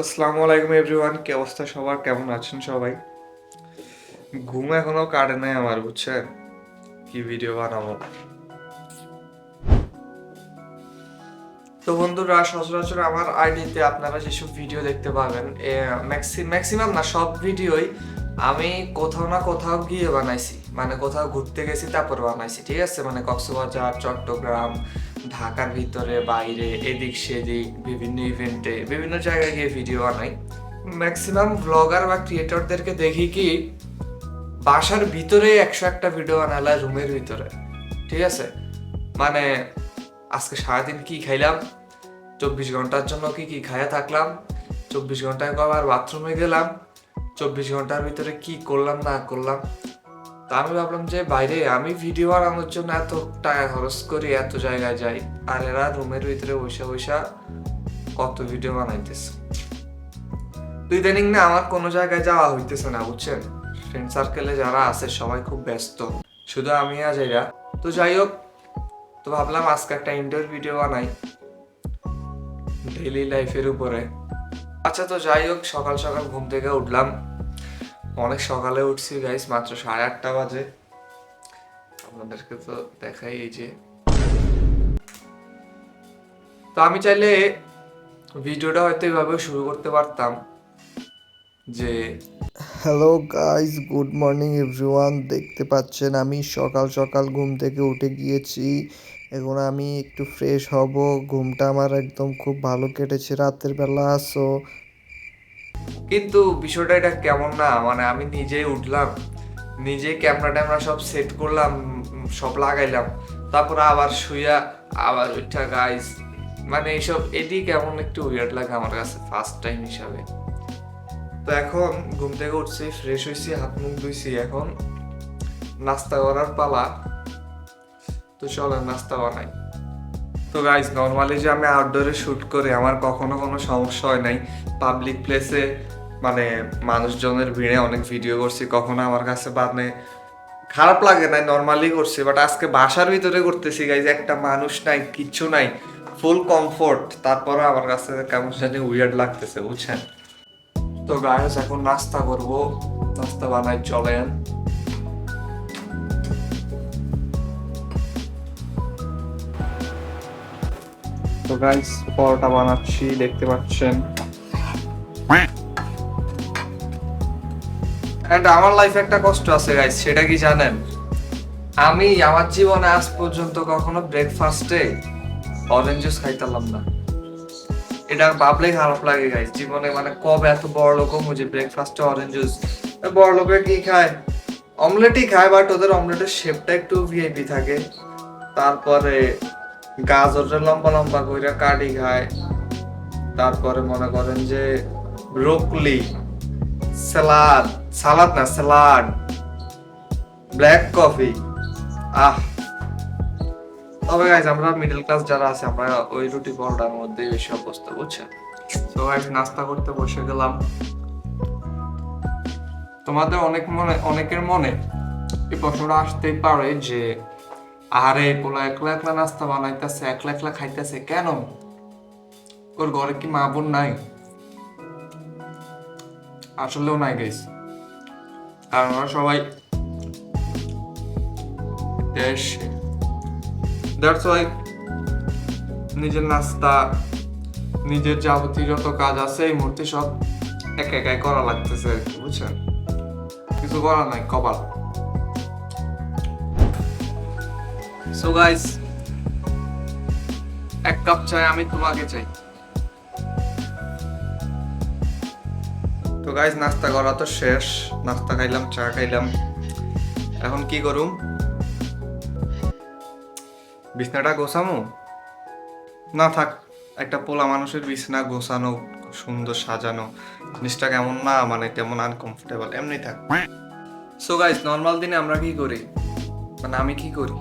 আসসালামু আলাইকুম এভরিওয়ান, কি অবস্থা সবার? কেমন আছেন সবাই? ঘুম এখনো কাটে নাই আমার, বুঝছেন? কি ভিডিও বানাবো। তো বন্ধুরা, সচরাচর আমার আইডিতে আপনারা যেসব ভিডিও দেখতে পাবেন, ম্যাক্সিমাম না, সব ভিডিওই আমি কোথাও না কোথাও গিয়ে বানাইছি। মানে কোথাও ঘুরতে গেছি তারপর বানাইছি, ঠিক আছে? মানে কক্সবাজার, চট্টগ্রাম, ঢাকার ভিতরে বাইরে, এদিক সেদিক, বিভিন্ন ইভেন্টে, বিভিন্ন জায়গায় গিয়ে ভিডিও বানাই। ম্যাক্সিমাম ব্লগার বা ক্রিয়েটরদেরকে দেখি কি বাসার ভিতরে 101টা ভিডিও বানালে রুমের ভিতরে, ঠিক আছে? মানে আজকে সারাদিন কি খাইলাম, 24 ঘন্টার জন্য কি কি খাইয়া থাকলাম, 24 ঘন্টায় কবার বাথরুমে গেলাম, 24 ঘন্টার ভিতরে কি করলাম না করলাম। তা আমি ভাবলাম যে বাইরে আমি ভিডিও বানানোর জন্য এত টাকা খরচ করি, এত জায়গায় যাই, আর এরা রুমের ভিতরে বসে বসে কত ভিডিও বানাইতেছে। তো ইদানিং না আমার কোনো জায়গায় যাওয়া হইতেছে না, বুঝছেন? ফ্রেন্ড সার্কেলে যারা আছে সবাই খুব ব্যস্ত, শুধু আমি আজ এরা। তো যাই হোক, তো ভাবলাম আজকে একটা ইনডোর ভিডিও বানাই ডেইলি লাইফের উপরে। আচ্ছা, তো যাই হোক, সকাল সকাল ঘুম থেকে উঠলাম, অনেক সকালে উঠছি গাইস, মাত্র 8:30 বাজে। আপনাদেরকে তো দেখাই, এই যে। তো আমি চাইলে ভিডিওটা হয়তো এইভাবে শুরু করতে পারতাম যে hello guys, good morning everyone. দেখতে পাচ্ছেন আমি সকাল সকাল ঘুম থেকে উঠে গিয়েছি। এখন আমি একটু ফ্রেশ হব। ঘুমটা আমার একদম খুব ভালো কেটেছে রাতের বেলা। সো কিন্তু বিষয়টা এটা কেমন না, মানে আমি নিজেই উঠলাম, নিজে ক্যামেরা ট্যামেরা সব সেট করলাম, সব লাগাইলাম, তারপর আবার শুইয়া আবার উঠা গাইস, মানে এইসব এটি কেমন একটু উইয়ার্ড লাগে আমার কাছে ফার্স্ট টাইম হিসাবে। তো এখন ঘুম থেকে উঠছি, ফ্রেশ হয়েছি, হাত মুখ ধুইছি, এখন নাস্তা করার পালা। তো চলেন নাস্তা বানাই। তো গাইস, নর্মালি যে আমি আউটডোরে শুট করি, আমার কখনো কোনো সমস্যা হয় নাই। পাবলিক প্লেসে মানে মানুষজনের ভিড়ে অনেক ভিডিও করছি, কখনো আমার কাছে মানে খারাপ লাগে নাই, নর্মালি করছি। বাট আজকে বাসার ভিতরে করতেছি গাইস, একটা মানুষ নাই, কিচ্ছু নাই, ফুল কমফোর্ট, তারপরে আমার কাছে কেমন জানি উইয়ার্ড লাগতেছে, বুঝছেন? তো গাইস, এখন নাস্তা করব, নাস্তা বানাই, চলেন। তো গাইস, পরোটা বানাচ্ছি, দেখতে পাচ্ছেন। এন্ড আমার লাইফে একটা কষ্ট আছে গাইস, সেটা কি জানেন? আমি আমার জীবনে আজ পর্যন্ত কখনো ব্রেকফাস্টে অরেঞ্জ জুস খাইতাম না। এটা ভাবলেই খারাপ লাগে গাইস। জীবনে মানে কবে এত বড় লোক হবো যে ব্রেকফাস্টে অরেঞ্জ জুস। বড় লোকে কি খায়? অমলেটই খায়, বাট ওদের অমলেটের শেপটা একটু ভিআইপি থাকে। তারপরে গাজরের লম্বা লম্বা কইরা কাটি খায়। তারপরে মনে করেন যে ব্রোকলি, সালাদ, সালাদ না স্যালাড, ব্ল্যাক কফি। আহ তবে গাইস, আমরা মিডল ক্লাস যারা আছে, আমরা ওই রুটি পরোটার মধ্যেই বেশি অভ্যস্ত, বুঝছেন? তো গাইস, নাস্তা করতে বসে গেলাম। তোমাদের অনেকের মনে এই প্রশ্নটা আসতেই পারে যে আরে পোলা একলা একলা নাস্তা বানাইতেছে, একলা একলা খাইতেছে কেন? ওর ঘরে কি মা বোন নাই? আসলেও নাই গাইস, কারণ ওরা সবাই দেশে। দ্যাটস ওয়াই নিজের নাস্তা, নিজের যাবতীয় যত কাজ আছে এই মুহূর্তে সব একা একাই করা লাগতেছে আর কি, বুঝছেন? কিছু করার নাই, কপাল। সো গাইস, এক কাপ চাই আমি তোমাকে চাই। তো গাইস, নাস্তা করা তো শেষ, নাস্তা খাইলাম, চা খাইলাম, এখন কি করুম? বিছনাটা গোছামু? না থাক, একটা পোলা মানুষের বিছানা গোছানো, সুন্দর সাজানো জিনিসটা কেমন না, মানে তেমন আনকমফোর্টেবল, এমনি থাক। সো গাইস, নর্মাল দিনে আমরা কি করি, মানে আমি কি করি,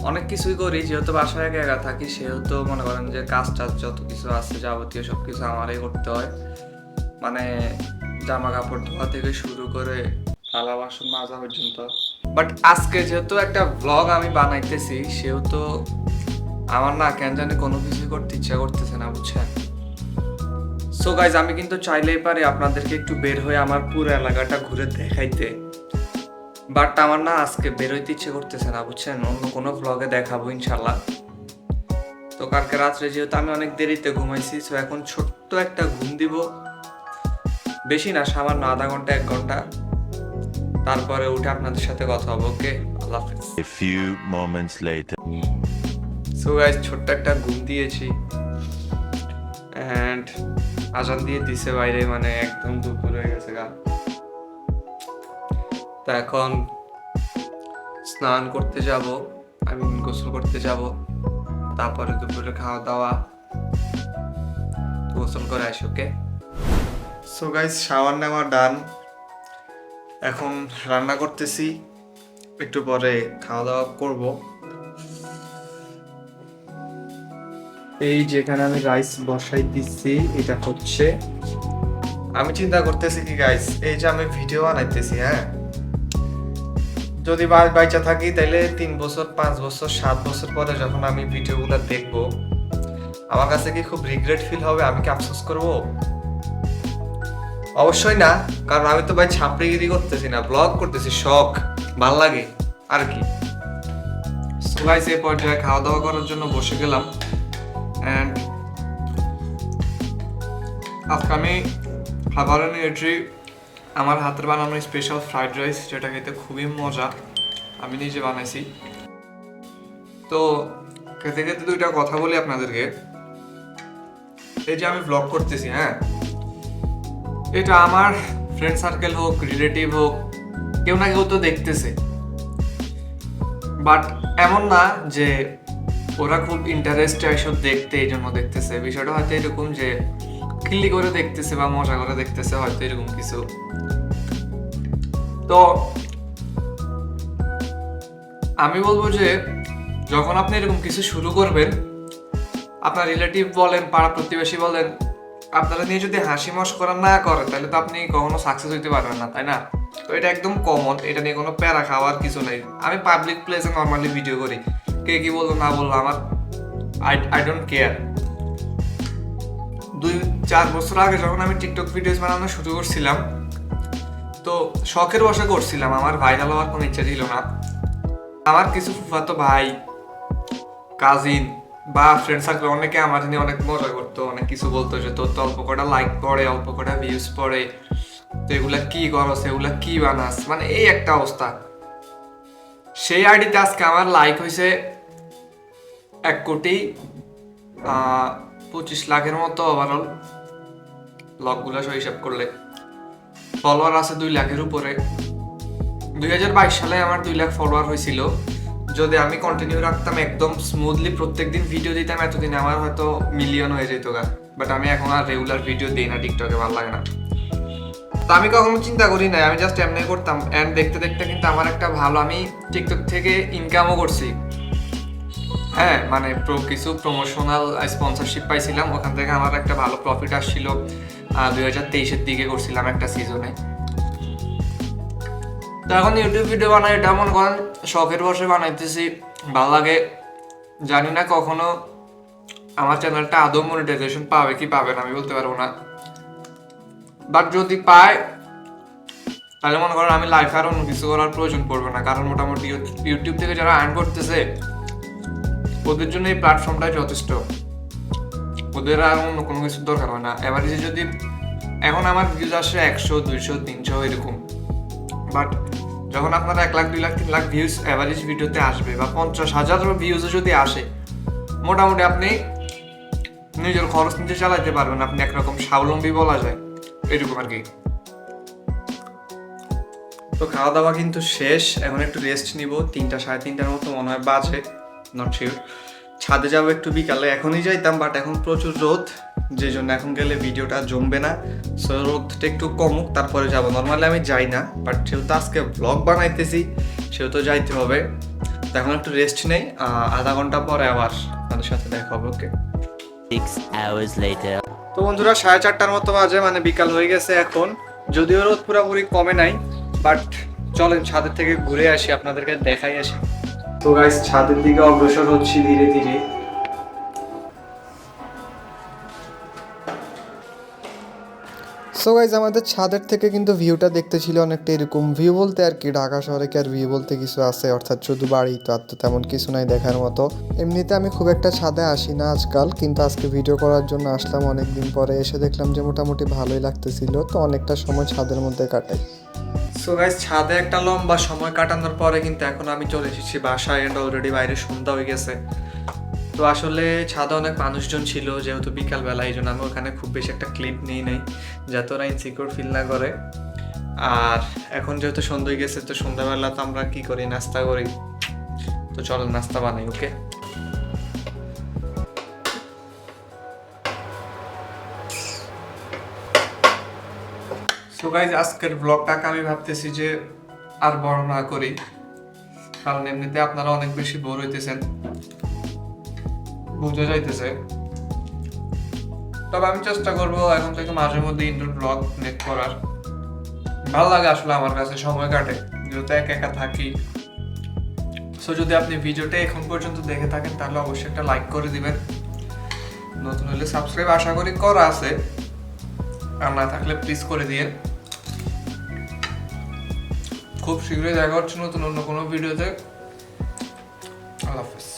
অনেক কিছুই করি। যেহেতু বাসায় একা একা থাকি, সেহেতু মনে করেন যে কাজ টাজ যত কিছু আছে যাবতীয় সবকিছু আমারই করতে হয়। মানে জামা কাপড় ধোয়া থেকে শুরু করে থালা বাসন মাজা পর্যন্ত। বাট আজকে যেহেতু একটা ব্লগ আমি বানাইতেছি, সেহেতু আমার না কেন জানি কোনো কিছু করতে ইচ্ছা করতেছে না, বুঝছেন? সো গাইজ আমি কিন্তু চাইলেই পারি আপনাদেরকে একটু বের হয়ে আমার পুরো এলাকাটা ঘুরে দেখাইতে, বাট আমার না আজকে বেরোইতে ইচ্ছে করতেছে না, বুঝছেন? অন্য কোনো ব্লগে দেখাবো ইনশাল্লাহ। তো কালকে রাত্রে যেহেতু আমি অনেক দেরিতে ঘুমাইছি, সো এখন ছোট্ট একটা ঘুম দিব, বেশি না, সামান্য আধা ঘন্টা 1 ঘন্টা, তারপরে উঠে আপনাদের সাথে কথা হবে। ওকে, আল্লাহ হাফেজ। A few moments later. So guys ছোট্ট একটা ঘুম দিয়েছি অ্যান্ড আজান দিয়ে দিছে বাইরে, মানে একদম দুপুর হয়ে গেছে গা। তো এখন স্নান করতে যাব, আমি গোসল করতে যাব, তারপরে দুপুরে খাওয়া দাওয়া, গোসল করে আসি। ওকে, সো গাইজ শাওয়ার নেওয়া ডান, এখন রান্না করতেছি, একটু পরে খাওয়া দাওয়া করব। এই যেখানে আমি রাইস বসাই দিচ্ছি, এটা হচ্ছে, আমি চিন্তা করতেছি কি গাইস, এই যে আমি ভিডিও বানাইতেছি, হ্যাঁ, যদি বাইচা থাকি তাহলে 3 বছর 5 বছর 7 বছর পরে যখন আমি ভিডিওগুলো দেখব, আমার কাছে কি খুব রিগ্রেট ফিল হবে? আমি কি আফসোস করব? অবশ্যই না, কারণ আমি তো ভাই ছাপড়িগিরি করতেছি না, ব্লগ করতেছি, শখ, ভাল লাগে আর কি। সো গাইস এই পর্যায়ে খাওয়া দাওয়া করার জন্য বসে গেলাম অ্যান্ড আজকে আমি খাবারে নিয়েছি আমার হাতের বানানো স্পেশাল ফ্রাইড রাইস, যেটা খেতে খুবই মজা, আমি নিজে বানাইছি। তো খেতে খেতে 2টা কথা বলি আপনাদেরকে। এই যে আমি ব্লগ করতেছি, হ্যাঁ, এটা আমার ফ্রেন্ড সার্কেল হোক, রিলেটিভ হোক, কেউ না কেউ তো দেখতেছে, বাট এমন না যে ওরা খুব ইন্টারেস্টে এসব দেখতে এই জন্য দেখতেছে। বিষয়টা হয়তো এরকম যে খিল্লি করে দেখতেছে বা মজা করে দেখতেছে, হয়তো এরকম কিছু। তো আমি বলবো যে যখন আপনি এরকম কিছু শুরু করবেন, আপনার রিলেটিভ বলেন, পাড়া প্রতিবেশী বলেন, আপনারা নিয়ে যদি হাসি মশকরা না করেন, তাহলে তো আপনি কখনো সাকসেস হইতে পারবেন না, তাই না? তো এটা একদম কমন, এটা নিয়ে কোনো প্যারা খাওয়ার কিছু নেই। আমি পাবলিক প্লেসে নর্মালি ভিডিও করি, কে কি বললো না বললো আমার আই ডোন্ট কেয়ার। 2-4 বছর আগে যখন আমি টিকটক ভিডিওস বানানো শুরু করছিলাম, তো শখের বশে করছিলাম, আমার ভাইরাল হওয়ার কোনো ইচ্ছা ছিল না। আমার কিছু ফুফাতো ভাই, কাজিন বা ফ্রেন্ড সার্কেল অনেকে আমার নিয়ে অনেক মজা করতো, অনেক কিছু বলতো যে তোর তো অল্প কটা লাইক পড়ে, অল্প কটা ভিউজ পড়ে, তো এগুলা কি করস, এগুলা কি বানাস, মানে এই একটা অবস্থা। সেই আইডিতে আজকে আমার লাইক হয়েছে 1,25,00,000 মতো ওভারঅল, ব্লগগুলো সহ হিসাব করলে। ফলোয়ার আছে 2 লাখের উপরে। 2022 সালে আমার 2 লাখ ফলোয়ার হয়েছিল। যদি আমি কন্টিনিউ রাখতাম, একদম স্মুথলি প্রত্যেকদিন ভিডিও দিতাম, এতদিনে আমার হয়তো মিলিয়ন হয়ে যেত গা। বাট আমি এখন আর রেগুলার ভিডিও দিই না টিকটকে, ভালো লাগে না। তো আমি কখনো চিন্তা করি না, আমি জাস্ট এমনি করতাম অ্যান্ড দেখতে দেখতে কিন্তু আমার একটা ভালো, আমি টিকটক থেকে ইনকামও করছি, হ্যাঁ, মানে কিছু প্রমোশনাল স্পন্সরশিপ পাইছিলাম, ওখান থেকে আমার একটা ভালো প্রফিট আসছিল। 2023-এর দিকে করছিলাম একটা সিজনে। তো এখন ইউটিউব ভিডিও বানাই, এটা মনে করেন শখের বসে বানাইতেছি, ভালো লাগে। জানি না কখনো আমার চ্যানেলটা আদৌ মনিটাইজেশন পাবে কি পাবে না, আমি বলতে পারবো না, বাট যদি পায় তাহলে মনে করেন আমি লাইফে আর অন্য কিছু করার প্রয়োজন পড়বে না, কারণ মোটামুটি ইউটিউব থেকে যারা আর্ন করতেছে ওদের জন্য এই প্ল্যাটফর্মটাই যথেষ্ট, ওদের আর অন্য কোনো কিছুর দরকার হয় না। এভারেজে যদি এখন আমার ভিউজ আসে 100, 200, 300 এরকম, বাট যখন আপনার 1 লাখ 2 লাখ 3 লাখ ভিউজ অ্যাভারেজ ভিডিওতে আসবে, বা 50,000 ভিউজও যদি আসে, মোটামুটি আপনি নিজের খরচ নিজে চালাইতে পারবেন, আপনি একরকম স্বাবলম্বী বলা যায়, এরকম আর কি। তো খাওয়া দাওয়া কিন্তু শেষ, এখন একটু রেস্ট নিব। 3টা 3:30টার মতো মনে হয় বাজে, নট শিওর। ছাদে যাবো একটু বিকালে, এখনই যাইতাম, বাট এখন প্রচুর রোদ, যে জন্য এখন গেলে ভিডিওটা জমবে না। সো রোদটা একটু কমুক তারপরে যাবো। নর্মালি আমি যাই না, বাট যেহেতু আজকে ব্লগ বানাইতেছি সেহেতু যাইতে হবে। তো এখন একটু রেস্ট নেই, আধা ঘন্টা পরে আবার আপনাদের সাথে দেখা হবে। ওকে, 6 hours later. তো বন্ধুরা 4:30টার মতো বাজে, মানে বিকাল হয়ে গেছে এখন, যদিও রোদ পুরোপুরি কমে নাই, বাট চলেন ছাদের থেকে ঘুরে আসি, আপনাদেরকে দেখাই আসি। তো গাইস ছাদের দিকে অগ্রসর হচ্ছি ধীরে ধীরে। সো গাইজ আমাদের ছাদের থেকে কিন্তু ভিউটা দেখতে ছিল অনেকটা এরকম, ভিউ বলতে আর কি ঢাকা শহরে কি আর ভিউ বলতে কিছু আছে, অর্থাৎ শুধু বাড়ি, তো আর তো তেমন কিছু নাই দেখার মতো। এমনিতে আমি খুব একটা ছাদে আসি না আজকাল, কিন্তু আজকে ভিডিও করার জন্য আসলাম অনেক দিন পরে, এসে দেখলাম যে মোটামুটি ভালোই লাগতেছিল, তো অনেকটা সময় ছাদের মধ্যে কাটাই। সো গাইস, ছাদে একটা লম্বা সময় কাটানোর পরে কিন্তু এখন আমি চলে এসেছি বাসায়, এন্ড অলরেডি বাইরে সন্ধ্যা হয়ে গেছে। তো আসলে ছাদে অনেক মানুষজন ছিল, যেহেতু বিকালবেলা, এই জন্য আমি ওখানে খুব বেশি একটা ক্লিপ নিই নাই, যাতে ওরা ইনসিকিউর ফিল না করে। আর এখন যেহেতু সন্ধ্যা হয়ে গেছে, তো সন্ধ্যাবেলা তো আমরা কি করি, নাস্তা করি। তো চলো নাস্তা বানাই, ওকে? সো গাইজ, আজকের ব্লগটাকে আমি ভাবতেছি যে আর বড় না করি, কারণ এমনিতে আপনারা অনেক বেশি বোর হইতেছেন, বুঝে যাইতেছে। তবে আমি চেষ্টা করবো এখন থেকে মাঝে মধ্যে ইনডোর ব্লগ মেক করার। ভালো লাগে আসলে আমার কাছে, সময় কাটে যেহেতু একা একা থাকি। সো যদি আপনি ভিডিওটা এখন পর্যন্ত দেখে থাকেন তাহলে অবশ্যই একটা লাইক করে দিবেন, নতুন হলে সাবস্ক্রাইব আশা করি করা আছে, আর না থাকলে প্লিজ করে দিয়েন। খুব শীঘ্রই দেখা হচ্ছে নতুন অন্য কোনো ভিডিওতে। আল্লাহ হাফেজ।